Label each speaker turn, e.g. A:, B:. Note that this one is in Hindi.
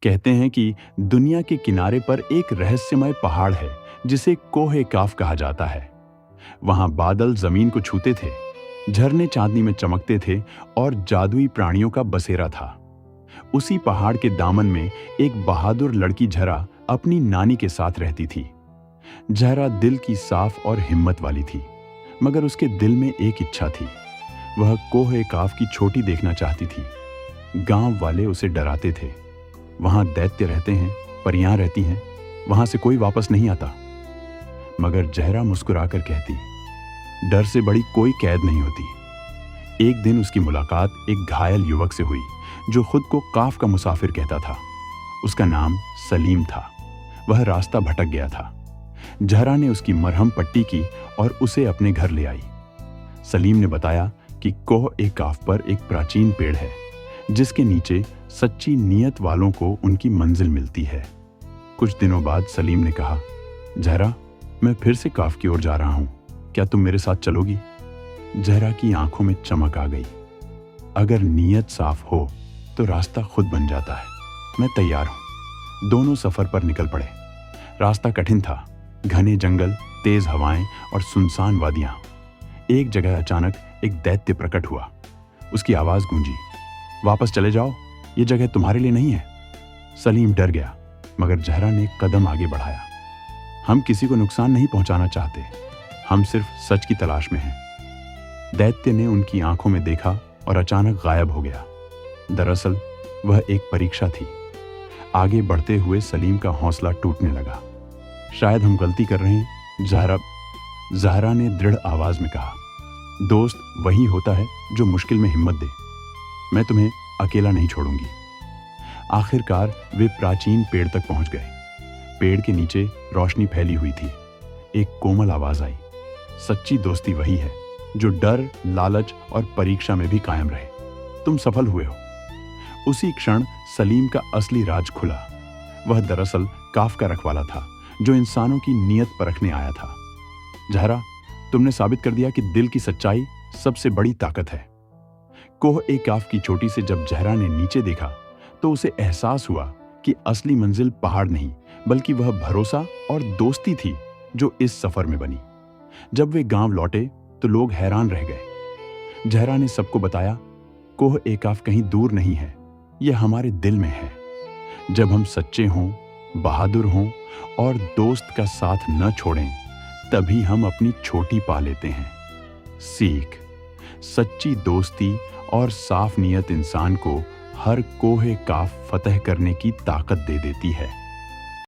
A: कहते हैं कि दुनिया के किनारे पर एक रहस्यमय पहाड़ है जिसे कोहे काफ कहा जाता है। वहां बादल जमीन को छूते थे, झरने चांदनी में चमकते थे और जादुई प्राणियों का बसेरा था। उसी पहाड़ के दामन में एक बहादुर लड़की झरा अपनी नानी के साथ रहती थी। झरा दिल की साफ और हिम्मत वाली थी, मगर उसके दिल में एक इच्छा थी। वह कोहे काफ की छोटी देखना चाहती थी। गांव वाले उसे डराते थे। वहां दैत्य रहते हैं, परियां रहती हैं, वहां से कोई वापस नहीं आता। मगर जहरा मुस्कुराकर कहती, डर से बड़ी कोई कैद नहीं होती। एक दिन उसकी मुलाकात एक घायल युवक से हुई जो खुद को काफ का मुसाफिर कहता था। उसका नाम सलीम था। वह रास्ता भटक गया था। जहरा ने उसकी मरहम पट्टी की और उसे अपने घर ले आई। सलीम ने बताया कि कोह-ए-काफ पर एक प्राचीन पेड़ है जिसके नीचे सच्ची नीयत वालों को उनकी मंजिल मिलती है। कुछ दिनों बाद सलीम ने कहा, जहरा, मैं फिर से काफ की ओर जा रहा हूं, क्या तुम मेरे साथ चलोगी? जहरा की आंखों में चमक आ गई। अगर नीयत साफ हो तो रास्ता खुद बन जाता है। मैं तैयार हूं। दोनों सफर पर निकल पड़े। रास्ता कठिन था, घने जंगल, तेज हवाएं और सुनसान वादियां। एक जगह अचानक एक दैत्य प्रकट हुआ। उसकी आवाज गूंजी, वापस चले जाओ, ये जगह तुम्हारे लिए नहीं है। सलीम डर गया, मगर जहरा ने कदम आगे बढ़ाया। हम किसी को नुकसान नहीं पहुंचाना चाहते, हम सिर्फ सच की तलाश में हैं। दैत्य ने उनकी आंखों में देखा और अचानक गायब हो गया। दरअसल वह एक परीक्षा थी। आगे बढ़ते हुए सलीम का हौसला टूटने लगा। शायद हम गलती कर रहे हैं, जहरा ने दृढ़ आवाज में कहा। दोस्त वही होता है जो मुश्किल में हिम्मत दे। मैं तुम्हें अकेला नहीं छोड़ूंगी। आखिरकार वे प्राचीन पेड़ तक पहुंच गए। पेड़ के नीचे रोशनी फैली हुई थी। एक कोमल आवाज आई, सच्ची दोस्ती वही है जो डर, लालच और परीक्षा में भी कायम रहे। तुम सफल हुए हो। उसी क्षण सलीम का असली राज खुला। वह दरअसल काफ का रखवाला था जो इंसानों की नीयत परखने आया था। जहरा, तुमने साबित कर दिया कि दिल की सच्चाई सबसे बड़ी ताकत है। कोह-ए-काफ की चोटी से जब जहरा ने नीचे देखा तो उसे एहसास हुआ कि असली मंजिल पहाड़ नहीं बल्कि वह भरोसा और दोस्ती थी जो इस सफर में बनी। जब वे गांव लौटे तो लोग हैरान रह गए। जहरा ने सबको बताया, कोह-ए-काफ कहीं दूर नहीं है, यह हमारे दिल में है। जब हम सच्चे हों, बहादुर हों और दोस्त का साथ न छोड़ें, तभी हम अपनी चोटी पा लेते हैं। सीख, सच्ची दोस्ती और साफ नीयत इंसान को हर कोहे काफ फतह करने की ताकत दे देती है।